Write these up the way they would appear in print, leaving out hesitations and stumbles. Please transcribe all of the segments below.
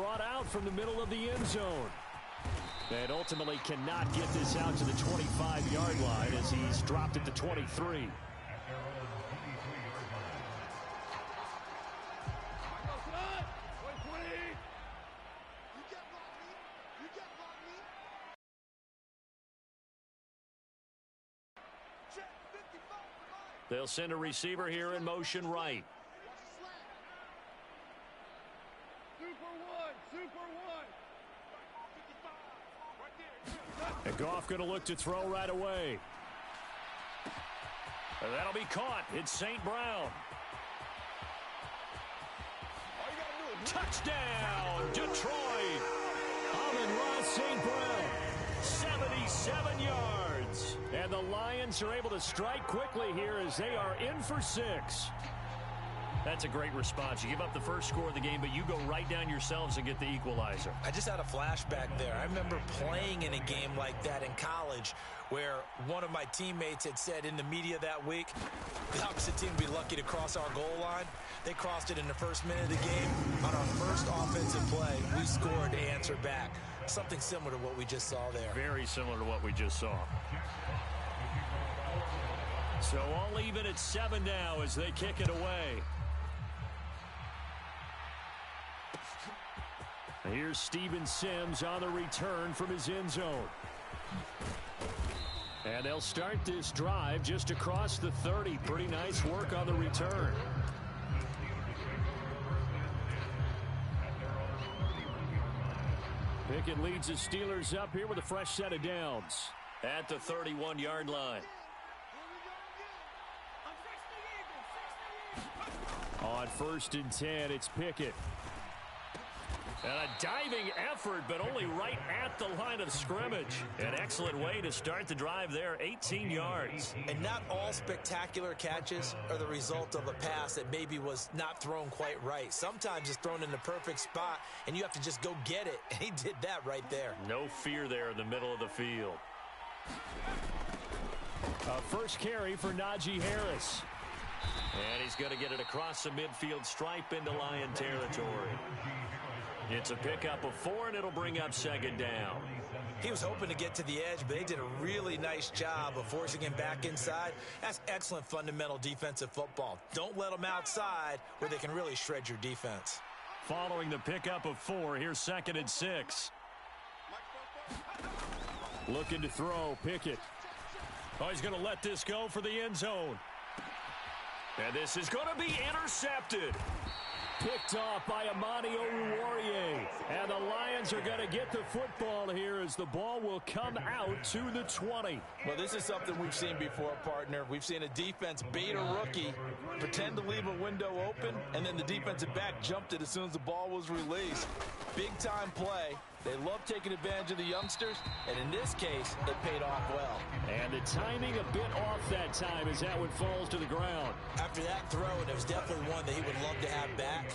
brought out from the middle of the end zone. And ultimately cannot get this out to the 25-yard line as he's dropped at the 23. They'll send a receiver here in motion right. And Goff going to look to throw right away. And that'll be caught. It's St. Brown. Touchdown, Detroit. Amon-Ra St. Brown, 77 yards. And the Lions are able to strike quickly here as they are in for 6. That's a great response. You give up the first score of the game, but you go right down yourselves and get the equalizer. I just had a flashback there. I remember playing in a game like that in college where one of my teammates had said in the media that week, the opposite team would be lucky to cross our goal line. They crossed it in the first minute of the game. On our first offensive play, we scored to answer back. Something similar to what we just saw there. Very similar to what we just saw. So all even at 7 now as they kick it away. Here's Steven Sims on the return from his end zone. And they'll start this drive just across the 30. Pretty nice work on the return. Pickett leads the Steelers up here with a fresh set of downs at the 31-yard line. On 1st and 10, it's Pickett. And a diving effort, but only right at the line of scrimmage. An excellent way to start the drive there, 18 yards. And not all spectacular catches are the result of a pass that maybe was not thrown quite right. Sometimes it's thrown in the perfect spot, and you have to just go get it. And he did that right there. No fear there in the middle of the field. First carry for Najee Harris. And he's going to get it across the midfield stripe into Lion territory. It's a pickup of 4, and it'll bring up 2nd down. He was hoping to get to the edge, but they did a really nice job of forcing him back inside. That's excellent fundamental defensive football. Don't let them outside where they can really shred your defense. Following the pickup of 4, here's 2nd and 6. Looking to throw, Pickett. Oh, he's going to let this go for the end zone. And this is going to be intercepted. Picked off by Amani Oruwariye. And the Lions are going to get the football here as the ball will come out to the 20. Well, this is something we've seen before, partner. We've seen a defense bait a rookie, pretend to leave a window open, and then the defensive back jumped it as soon as the ball was released. Big-time play. They love taking advantage of the youngsters, and in this case, it paid off well. And the timing a bit off that time as that one falls to the ground. After that throw, and it was definitely one that he would love to have back,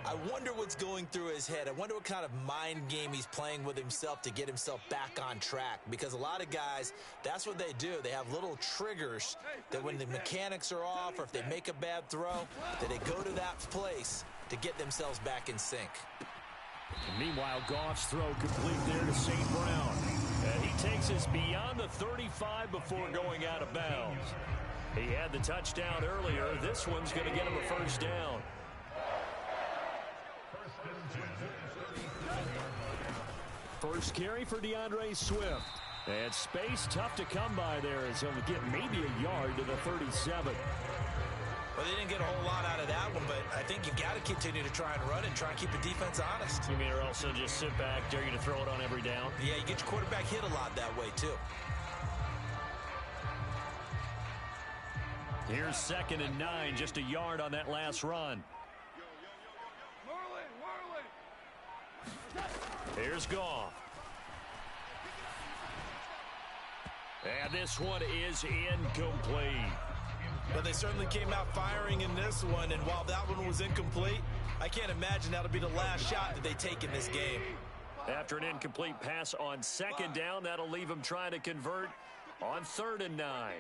I wonder what's going through his head. I wonder what kind of mind game he's playing with himself to get himself back on track. Because a lot of guys, that's what they do. They have little triggers that when the mechanics are off or if they make a bad throw, that they go to that place to get themselves back in sync. And meanwhile, Goff's throw complete there to St. Brown. And he takes us beyond the 35 before going out of bounds. He had the touchdown earlier. This one's going to get him a 1st down. First carry for DeAndre Swift. And space tough to come by there as he'll get maybe a yard to the 37. Well, they didn't get a whole lot out of that one, but I think you've got to continue to try and run and try and keep the defense honest. You mean or else they'll just sit back, dare you to throw it on every down? Yeah, you get your quarterback hit a lot that way, too. Here's 2nd and 9, just a yard on that last run. Here's Goff. And this one is incomplete. But they certainly came out firing in this one, and while that one was incomplete, I can't imagine that'll be the last shot that they take in this game. After an incomplete pass on 2nd down, that'll leave them trying to convert on 3rd and 9.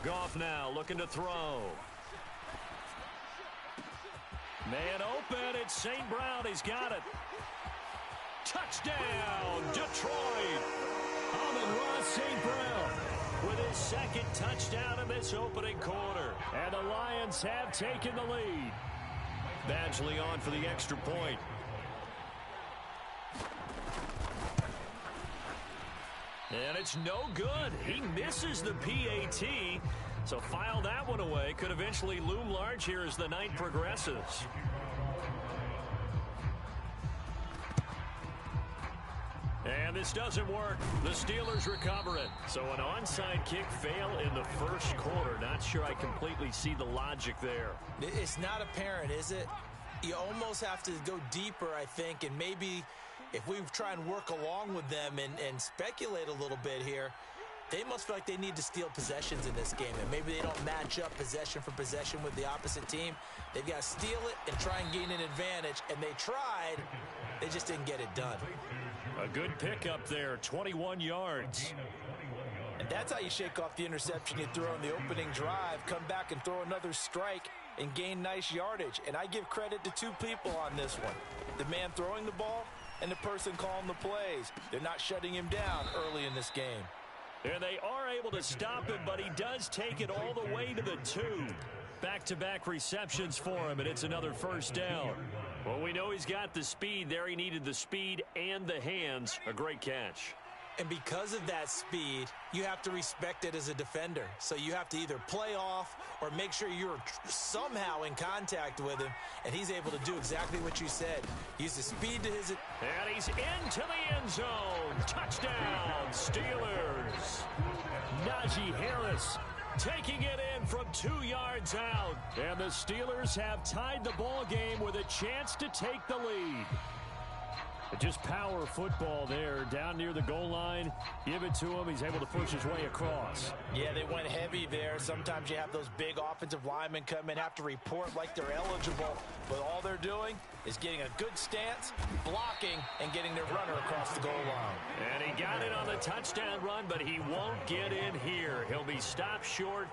Goff now looking to throw. Man open. It's St. Brown. He's got it. Touchdown, Detroit. Amon-Ra St. Brown with his second touchdown in this opening quarter. And the Lions have taken the lead. Badgley on for the extra point. And it's no good. He misses the PAT. So file that one away. Could eventually loom large here as the night progresses. And this doesn't work. The Steelers recover it. So an onside kick fail in the first quarter. Not sure I completely see the logic there. It's not apparent, is it? You almost have to go deeper, I think, and maybe if we try and work along with them and speculate a little bit here, they must feel like they need to steal possessions in this game, and maybe they don't match up possession for possession with the opposite team. They've got to steal it and try and gain an advantage, and they tried. They just didn't get it done. A good pickup there, 21 yards. And that's how you shake off the interception you throw on the opening drive, come back and throw another strike and gain nice yardage. And I give credit to two people on this one, the man throwing the ball and the person calling the plays. They're not shutting him down early in this game. And they are able to stop him, but he does take it all the way to the 2. Back-to-back receptions for him, and it's another first down. Well, we know he's got the speed there. He needed the speed and the hands. A great catch. And because of that speed, you have to respect it as a defender. So you have to either play off or make sure you're somehow in contact with him, and he's able to do exactly what you said. Use the speed to his... And he's into the end zone. Touchdown, Steelers. Najee Harris taking it in from 2 yards out. And the Steelers have tied the ball game with a chance to take the lead. Just power football there down near the goal line. Give it to him. He's able to push his way across. Yeah, they went heavy there. Sometimes you have those big offensive linemen come in, have to report like they're eligible. But all they're doing is getting a good stance, blocking, and getting their runner across the goal line. And he got it on the touchdown run, but he won't get in here. He'll be stopped short,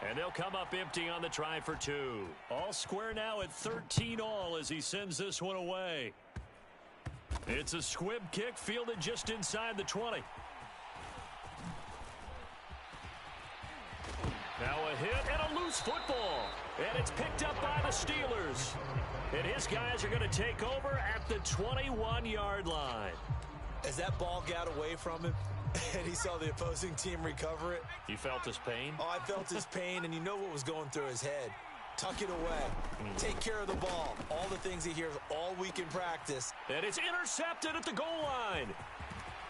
and they'll come up empty on the try for 2. All square now at 13 all as he sends this one away. It's a squib kick fielded just inside the 20. Now a hit and a loose football. And it's picked up by the Steelers. And his guys are going to take over at the 21-yard line. As that ball got away from him and he saw the opposing team recover it. You felt his pain? Oh, I felt his pain, and you know what was going through his head. Tuck it away. Take care of the ball. All the things he hears all week in practice. And it's intercepted at the goal line.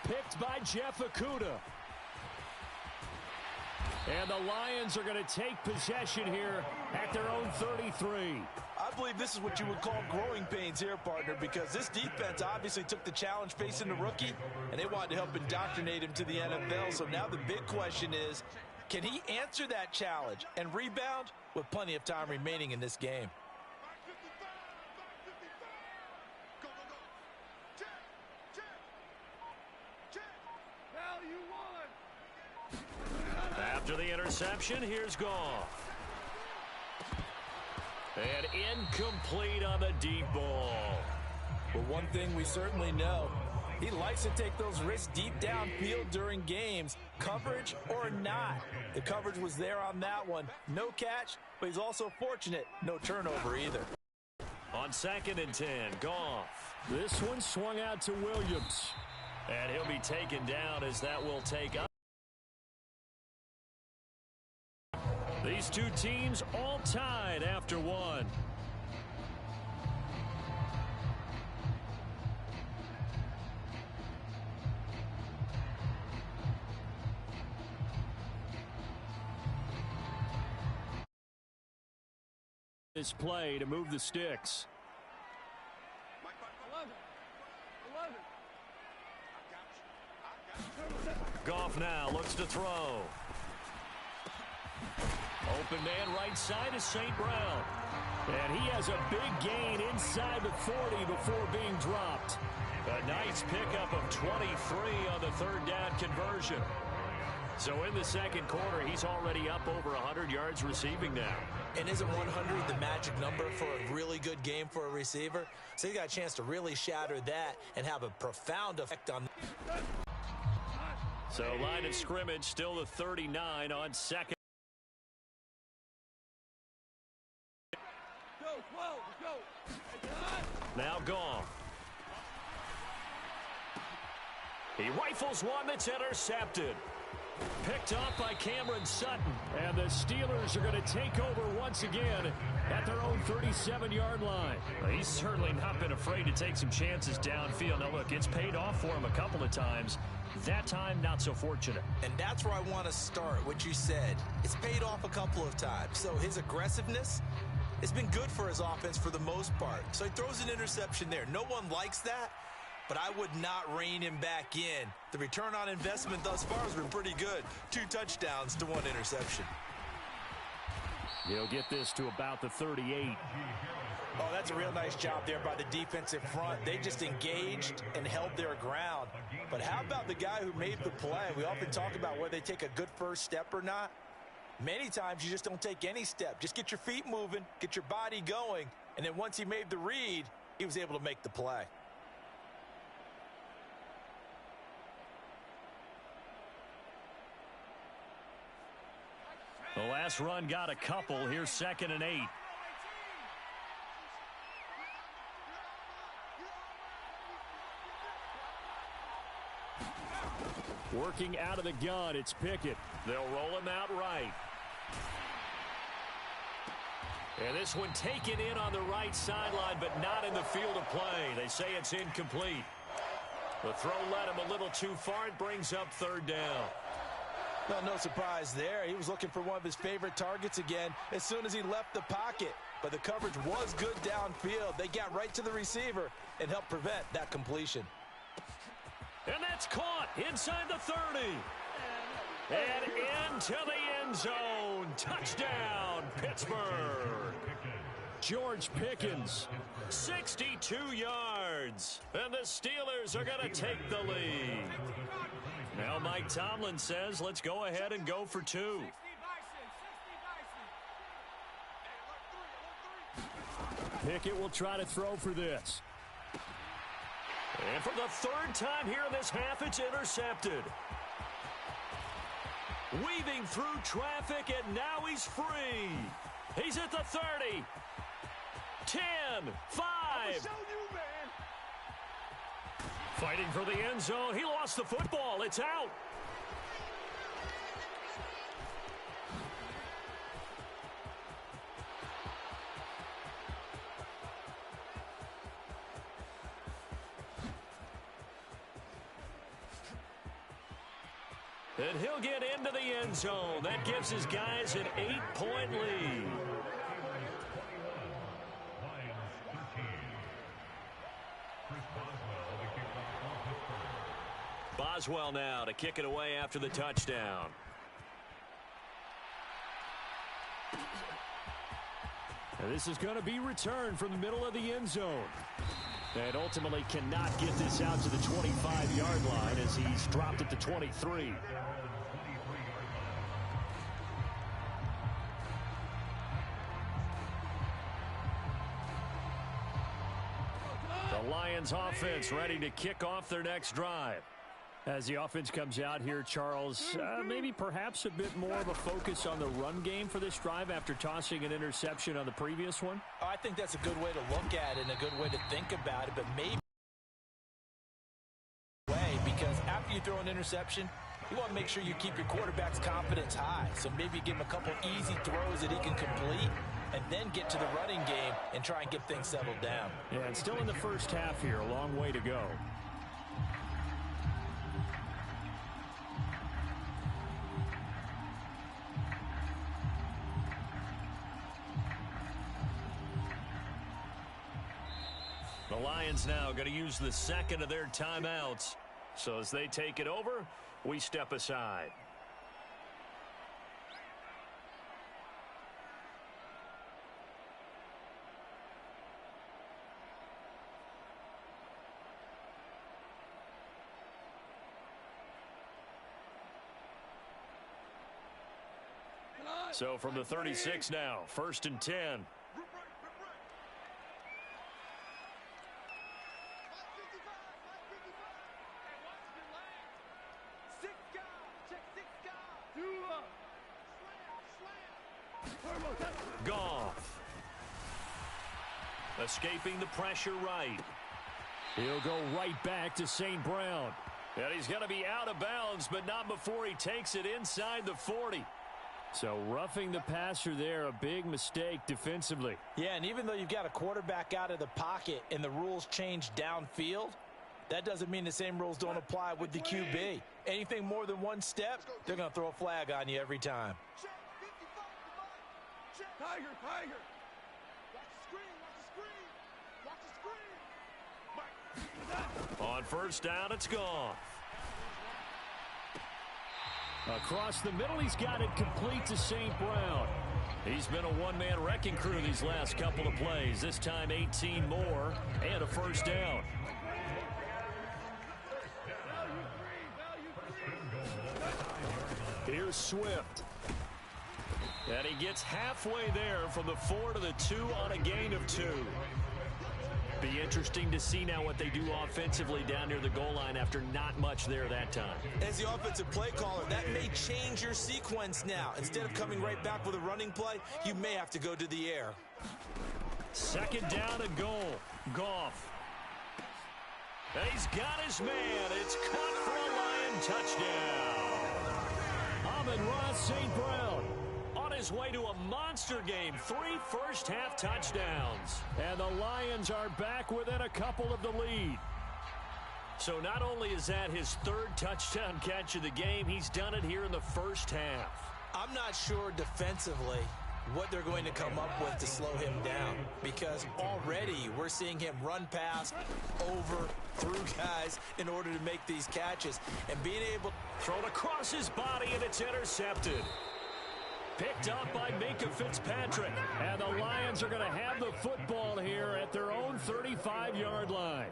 Picked by Jeff Okudah. And the Lions are going to take possession here at their own 33. I believe this is what you would call growing pains here, partner, because this defense obviously took the challenge facing the rookie, and they wanted to help indoctrinate him to the NFL. So now the big question is, can he answer that challenge and rebound with plenty of time remaining in this game? After the interception, here's Goff. And incomplete on the deep ball. But one thing we certainly know, he likes to take those risks deep downfield during games, coverage or not. The coverage was there on that one. No catch, but he's also fortunate. No turnover either. On 2nd and 10, Goff. This one swung out to Williams. And he'll be taken down as that will take up. These two teams all tied after one. This play to move the sticks. 11. Goff now looks to throw. Open man right side is St. Brown. And he has a big gain inside the 40 before being dropped. A nice pickup of 23 on the 3rd down conversion. So in the second quarter, he's already up over 100 yards receiving now. And isn't 100 the magic number for a really good game for a receiver? So he got a chance to really shatter that and have a profound effect on. So line of scrimmage, still the 39 on second. Now gone. He rifles one that's intercepted. Picked off by Cameron Sutton. And the Steelers are going to take over once again at their own 37-yard line. Well, he's certainly not been afraid to take some chances downfield. Now, look, it's paid off for him a couple of times. That time, not so fortunate. And that's where I want to start, what you said. It's paid off a couple of times. So his aggressiveness, it's been good for his offense for the most part. So he throws an interception there. No one likes that. But I would not rein him back in. The return on investment thus far has been pretty good. 2 touchdowns to 1 interception. He'll get this to about the 38. Oh, that's a real nice job there by the defensive front. They just engaged and held their ground. But how about the guy who made the play? We often talk about whether they take a good first step or not. Many times you just don't take any step. Just get your feet moving, get your body going, and then once he made the read, he was able to make the play. The last run got a couple. Here's 2nd and 8. Working out of the gun, it's Pickett. They'll roll him out right. And this one taken in on the right sideline, but not in the field of play. They say it's incomplete. The throw led him a little too far. It brings up 3rd down. Well, no surprise there. He was looking for one of his favorite targets again as soon as he left the pocket. But the coverage was good downfield. They got right to the receiver and helped prevent that completion. And that's caught inside the 30. And into the end zone. Touchdown, Pittsburgh. George Pickens, 62 yards. And the Steelers are going to take the lead. Now Mike Tomlin says, let's go ahead and go for 2. Pickett will try to throw for this. And for the 3rd time here in this half, it's intercepted. Weaving through traffic, and now he's free. He's at the 30. 10, 5. Fighting for the end zone. He lost the football. It's out. And he'll get into the end zone. That gives his guys an 8-point lead. Boswell now to kick it away after the touchdown. And this is going to be returned from the middle of the end zone. And ultimately cannot get this out to the 25-yard line as he's dropped it to 23. The Lions offense ready to kick off their next drive. As the offense comes out here, Charles, maybe perhaps a bit more of a focus on the run game for this drive after tossing an interception on the previous one? Oh, I think that's a good way to look at it and a good way to think about it, but maybe because after you throw an interception, you want to make sure you keep your quarterback's confidence high. So maybe give him a couple easy throws that he can complete and then get to the running game and try and get things settled down. Yeah, and still in the first half here, a long way to go. The Lions now going to use the 2nd of their timeouts. So as they take it over, we step aside. So from the 36 now, 1st and 10. Goff. Escaping the pressure right. He'll go right back to St. Brown. And he's going to be out of bounds, but not before he takes it inside the 40. So roughing the passer there, a big mistake defensively. Yeah, and even though you've got a quarterback out of the pocket and the rules change downfield, that doesn't mean the same rules don't apply with the QB. Anything more than one step, they're going to throw a flag on you every time. Tiger. On 1st down, it's gone. Across the middle, he's got it complete to St. Brown. He's been a one-man wrecking crew these last couple of plays. This time 18 more and a 1st down. Here's Swift. And he gets halfway there from the 4 to the 2 on a gain of 2. Be interesting to see now what they do offensively down near the goal line after not much there that time. As the offensive play caller, that may change your sequence now. Instead of coming right back with a running play, you may have to go to the air. 2nd down and goal. Goff. And he's got his man. It's caught for a Lion touchdown. Amon-Ra St. Brown on his way to a monster game. 3 first-half touchdowns. And the Lions are back within a couple of the lead. So not only is that his 3rd touchdown catch of the game, he's done it here in the 1st half. I'm not sure defensively what they're going to come up with to slow him down, because already we're seeing him run past, over, through guys in order to make these catches. And being able to throw it across his body, and it's intercepted. Picked up by Minka Fitzpatrick. And the Lions are going to have the football here at their own 35-yard line.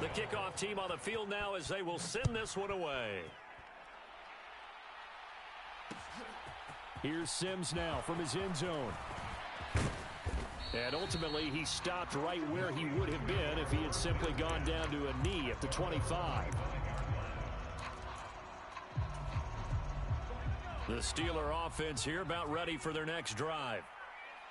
The kickoff team on the field now as they will send this one away. Here's Sims now from his end zone. And ultimately, he stopped right where he would have been if he had simply gone down to a knee at the 25. The Steeler offense here about ready for their next drive.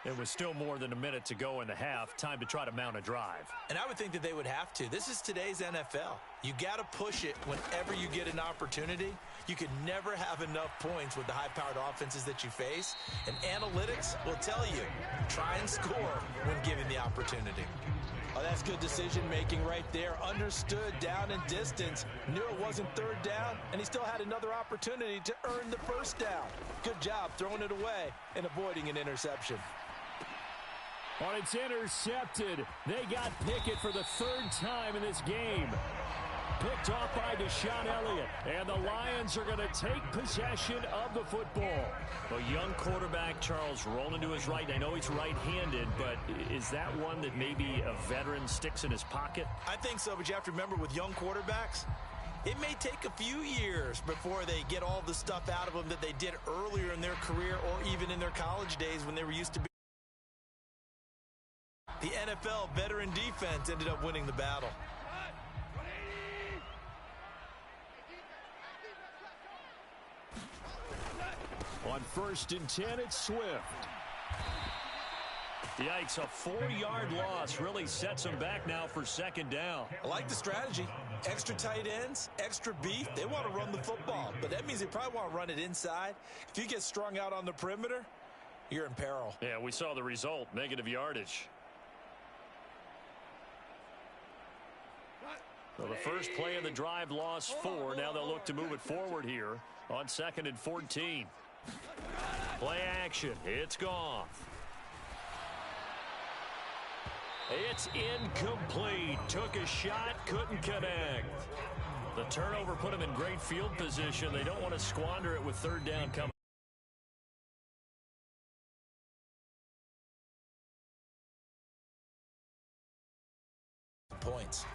It was still more than a minute to go in the half. Time to try to mount a drive. And I would think that they would have to. This is today's NFL. You got to push it whenever you get an opportunity. You can never have enough points with the high-powered offenses that you face. And analytics will tell you, try and score when given the opportunity. Oh, that's good decision-making right there. Understood down and distance. Knew it wasn't 3rd down, and he still had another opportunity to earn the 1st down. Good job throwing it away and avoiding an interception. Oh, it's intercepted. They got Pickett for the 3rd time in this game. Picked off by Deshaun Elliott. And the Lions are going to take possession of the football. A young quarterback, Charles, rolling to his right. I know he's right-handed, but is that one that maybe a veteran sticks in his pocket? I think so, but you have to remember with young quarterbacks, it may take a few years before they get all the stuff out of them that they did earlier in their career or even in their college days when they were used to be. The NFL veteran defense ended up winning the battle. On 1st and 10, it's Swift. Yikes, a 4-yard loss really sets them back now for 2nd down. I like the strategy. Extra tight ends, extra beef. They want to run the football, but that means they probably want to run it inside. If you get strung out on the perimeter, you're in peril. Yeah, we saw the result, negative yardage. So the first play of the drive lost 4. Now they'll look to move it forward here on 2nd and 14. Play action. It's gone. It's incomplete. Took a shot, couldn't connect. The turnover put him in great field position. They don't want to squander it with 3rd down coming. points.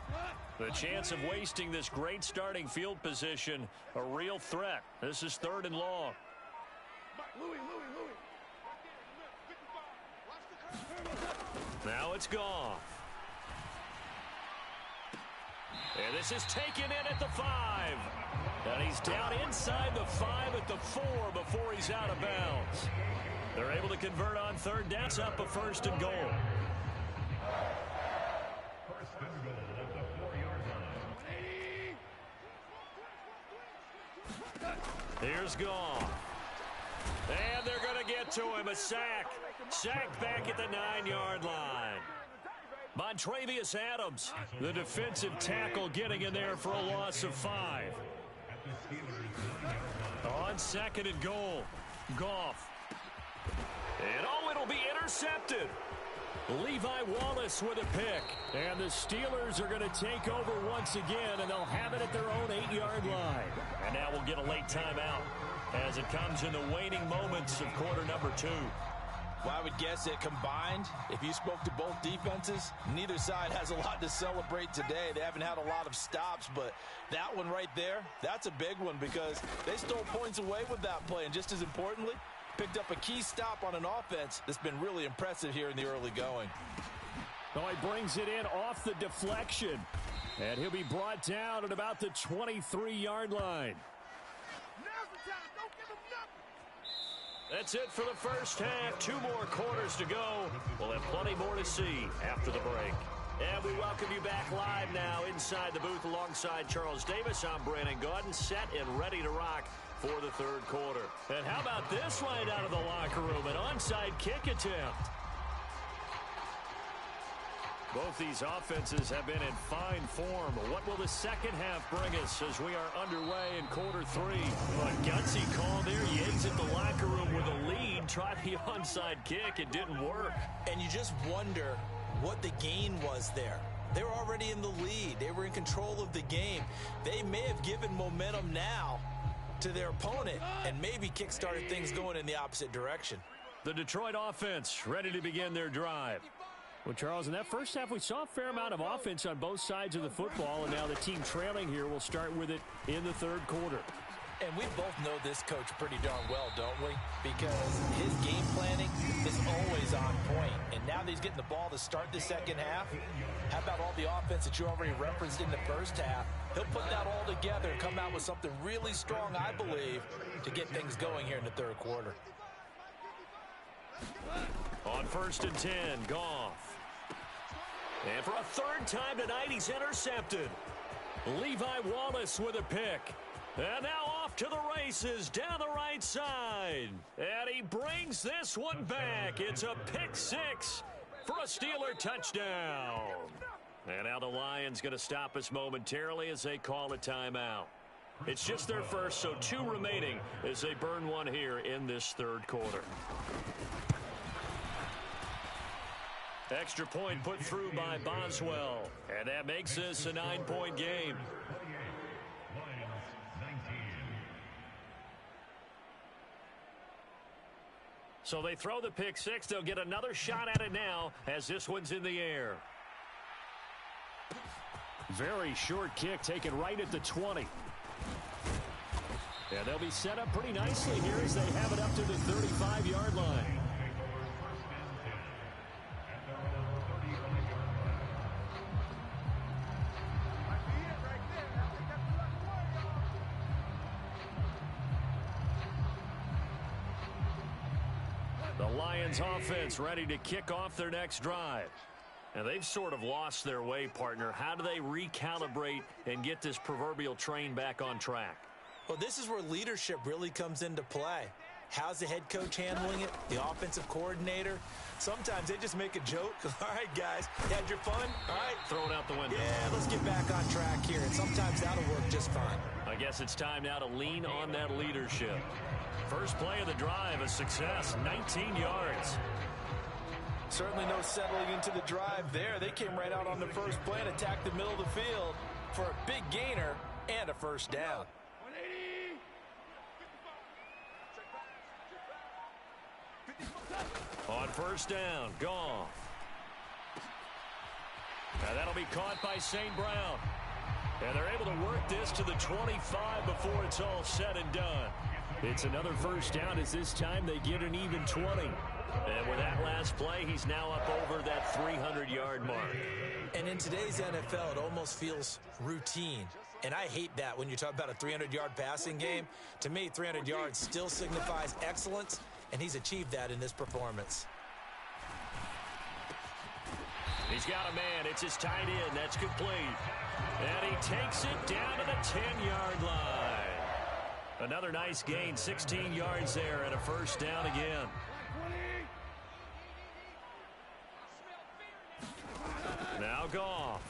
The chance of wasting this great starting field position, a real threat. This is 3rd and long. Now it's gone. And this is taken in at the 5. And he's down inside the 5 at the 4 before he's out of bounds. They're able to convert on 3rd down. It's up a 1st and goal. Here's Goff. And they're going to get to him. A sack. Sacked back at the 9-yard line. Montravius Adams, the defensive tackle, getting in there for a loss of 5. On 2nd and goal, Goff. And it'll be intercepted. Levi Wallace with a pick. And the Steelers are going to take over once again, and they'll have it at their own 8-yard line. And now we'll get a late timeout as it comes in the waning moments of quarter number 2. Well, I would guess that combined, if you spoke to both defenses, neither side has a lot to celebrate today. They haven't had a lot of stops, but that one right there, that's a big one because they stole points away with that play. And just as importantly, picked up a key stop on an offense that's been really impressive here in the early going. Oh, he brings it in off the deflection. And he'll be brought down at about the 23-yard line. That's it for the first half. 2 more quarters to go. We'll have plenty more to see after the break. And we welcome you back live now inside the booth alongside Charles Davis. I'm Brandon Gaudin, set and ready to rock for the 3rd quarter. And how about this right out of the locker room? An onside kick attempt. Both these offenses have been in fine form. What will the second half bring us as we are underway in quarter 3? A gutsy call there. You exit the locker room with a lead. Try the onside kick. It didn't work. And you just wonder what the gain was there. They were already in the lead. They were in control of the game. They may have given momentum now to their opponent and maybe kick-started things going in the opposite direction. The Detroit offense ready to begin their drive. Well, Charles, in that first half, we saw a fair amount of offense on both sides of the football, and now the team trailing here will start with it in the 3rd quarter. And we both know this coach pretty darn well, don't we? Because his game planning is always on point. And now that he's getting the ball to start the second half, how about all the offense that you already referenced in the first half? He'll put that all together and come out with something really strong, I believe, to get things going here in the 3rd quarter. On 1st and 10, Goff. And for a 3rd time tonight, he's intercepted. Levi Wallace with a pick. And now off to the races down the right side. And he brings this one back. It's a pick 6 for a Steeler touchdown. And now the Lions going to stop us momentarily as they call a timeout. It's just their first, so 2 remaining as they burn one here in this 3rd quarter. Extra point put through by Boswell. And that makes this a 9-point game. So they throw the pick 6. They'll get another shot at it now as this one's in the air. Very short kick taken right at the 20. And they'll be set up pretty nicely here as they have it up to the 35-yard line. The Lions offense ready to kick off their next drive. And they've sort of lost their way, partner. How do they recalibrate and get this proverbial train back on track? Well, this is where leadership really comes into play. How's the head coach handling it? The offensive coordinator? Sometimes they just make a joke. All right, guys, you had your fun? All right. Throw it out the window. Yeah, let's get back on track here. And sometimes that'll work just fine. I guess it's time now to lean on that leadership. First play of the drive, a success, 19 yards. Certainly no settling into the drive there. They came right out on the first play and attacked the middle of the field for a big gainer and a first down. On 1st down, Goff. And that'll be caught by St. Brown. And they're able to work this to the 25 before it's all said and done. It's another first down as this time they get an even 20. And with that last play, he's now up over that 300-yard mark. And in today's NFL, it almost feels routine. And I hate that when you talk about a 300-yard passing game. To me, 300 yards still signifies excellence, and he's achieved that in this performance. He's got a man. It's his tight end. That's complete. And he takes it down to the 10-yard line. Another nice gain, 16 yards there, and a first down again. Now Goff.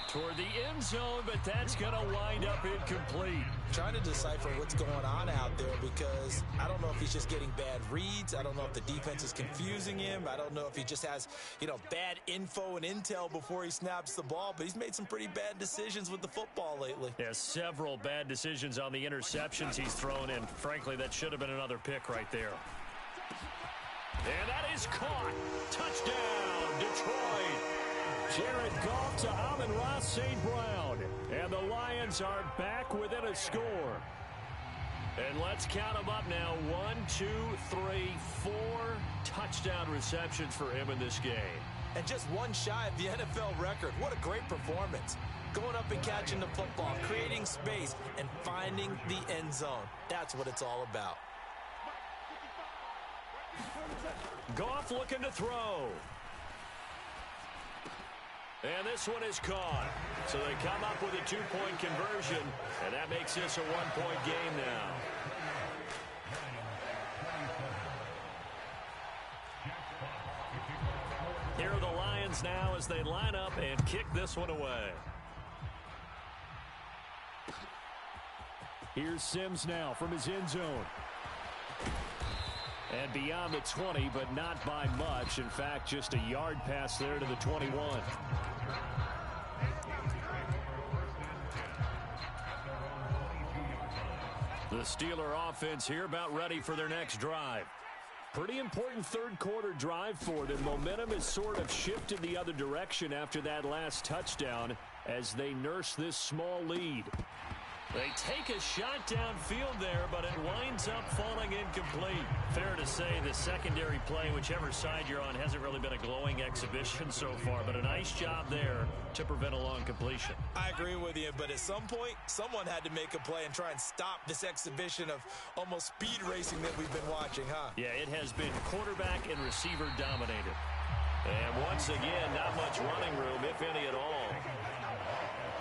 Toward the end zone, but that's going to wind up incomplete. Trying to decipher what's going on out there because I don't know if he's just getting bad reads. I don't know if the defense is confusing him. I don't know if he just has, bad info and intel before he snaps the ball. But he's made some pretty bad decisions with the football lately. Yeah, several bad decisions on the interceptions he's thrown in. Frankly, that should have been another pick right there. And that is caught. Touchdown, Detroit. Jared Goff to Amon-Ra St. Brown. And the Lions are back within a score. And let's count them up now. 1, 2, 3, 4 touchdown receptions for him in this game. And just one shy of the NFL record. What a great performance. Going up and catching the football, creating space, and finding the end zone. That's what it's all about. Goff looking to throw. And this one is caught. So they come up with a 2-point conversion, and that makes this a 1-point game now. Here are the Lions now as they line up and kick this one away. Here's Sims now from his end zone. And beyond the 20, but not by much. In fact, just a yard pass there to the 21. The Steeler offense here about ready for their next drive. Pretty important third quarter drive for them. Momentum has sort of shifted the other direction after that last touchdown as they nurse this small lead. They take a shot downfield there, but it winds up falling incomplete. Fair to say the secondary play, whichever side you're on, hasn't really been a glowing exhibition so far, but a nice job there to prevent a long completion. I agree with you, but at some point, someone had to make a play and try and stop this exhibition of almost speed racing that we've been watching, huh? Yeah, it has been quarterback and receiver dominated. And once again, not much running room, if any at all.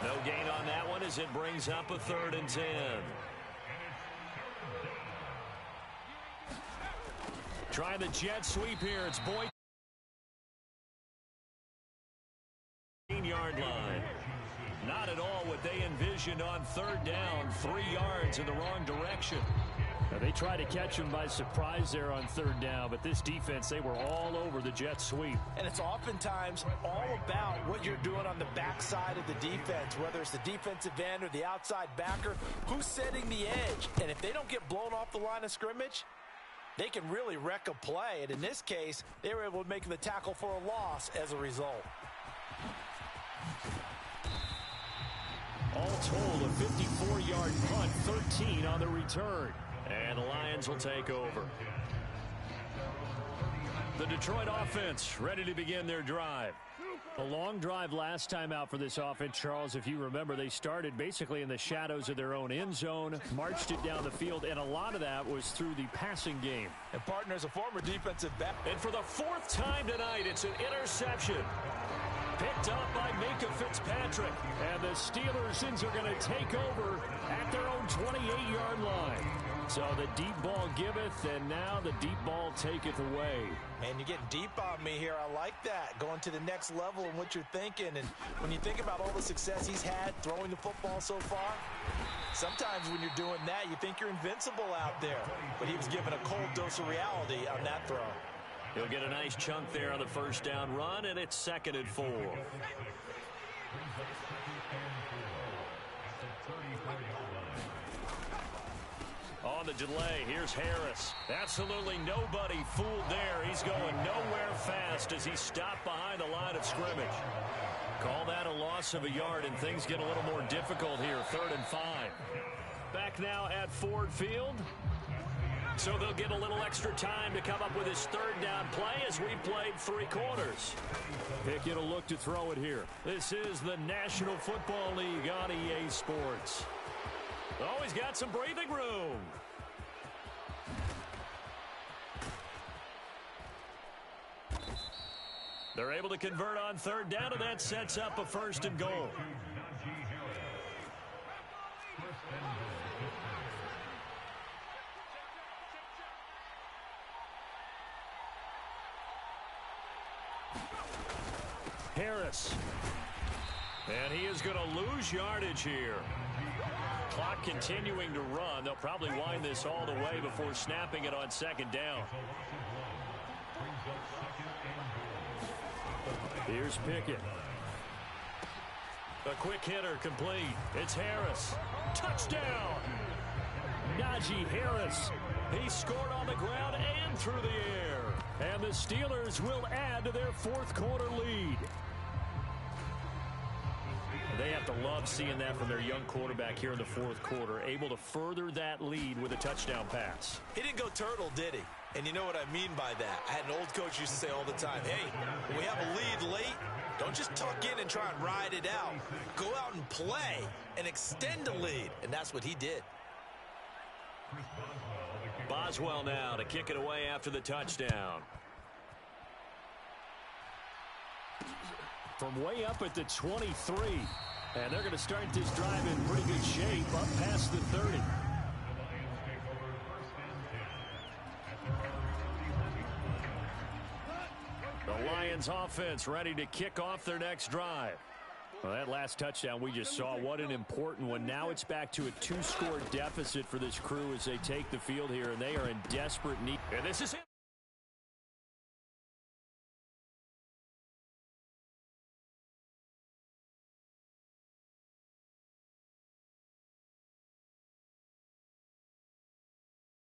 No gain on that one as it brings up a 3rd and 10. Try the jet sweep here. It's Boyd. 15-yard line. Not at all what they envisioned on 3rd down. 3 yards in the wrong direction. Now, they tried to catch him by surprise there on 3rd down, but this defense, they were all over the jet sweep. And it's oftentimes all about what you're doing on the backside of the defense, whether it's the defensive end or the outside backer, who's setting the edge. And if they don't get blown off the line of scrimmage, they can really wreck a play. And in this case, they were able to make the tackle for a loss as a result. All told, a 54-yard punt, 13 on the return. And the Lions will take over. The Detroit offense ready to begin their drive. A long drive last time out for this offense, Charles. If you remember, they started basically in the shadows of their own end zone, marched it down the field, and a lot of that was through the passing game. And partner's a former defensive back. And for the 4th time tonight, it's an interception. Picked up by Minka Fitzpatrick. And the Steelers are going to take over at their own 28-yard line. So the deep ball giveth, and now the deep ball taketh away. Man, you're getting deep on me here. I like that. Going to the next level in what you're thinking. And when you think about all the success he's had throwing the football so far, sometimes when you're doing that, you think you're invincible out there. But he was given a cold dose of reality on that throw. He'll get a nice chunk there on the first down run, and it's 2nd and 4. On on the delay. Here's Harris. Absolutely nobody fooled there. He's going nowhere fast as he stopped behind the line of scrimmage. Call that a loss of a yard, and things get a little more difficult here. 3rd and 5. Back now at Ford Field. So they'll get a little extra time to come up with his 3rd down play as we played 3 quarters. Pickett will look to throw it here. This is the National Football League on EA Sports. Oh, he's got some breathing room. They're able to convert on 3rd down, and that sets up a 1st and goal. Harris. And he is going to lose yardage here. Clock continuing to run. They'll probably wind this all the way before snapping it on 2nd down. Here's Pickett. A quick hitter complete. It's Harris. Touchdown! Najee Harris. He scored on the ground and through the air. And the Steelers will add to their 4th quarter lead. They have to love seeing that from their young quarterback here in the 4th quarter, able to further that lead with a touchdown pass. He didn't go turtle, did he? And you know what I mean by that. I had an old coach used to say all the time, hey, when we have a lead late, don't just tuck in and try and ride it out. Go out and play and extend the lead. And that's what he did. Boswell now to kick it away after the touchdown. From way up at the 23. And they're going to start this drive in pretty good shape up past the 30. The Lions offense ready to kick off their next drive. Well, that last touchdown we just saw, what an important one. Now it's back to a 2-score deficit for this crew as they take the field here, and they are in desperate need. And this is it.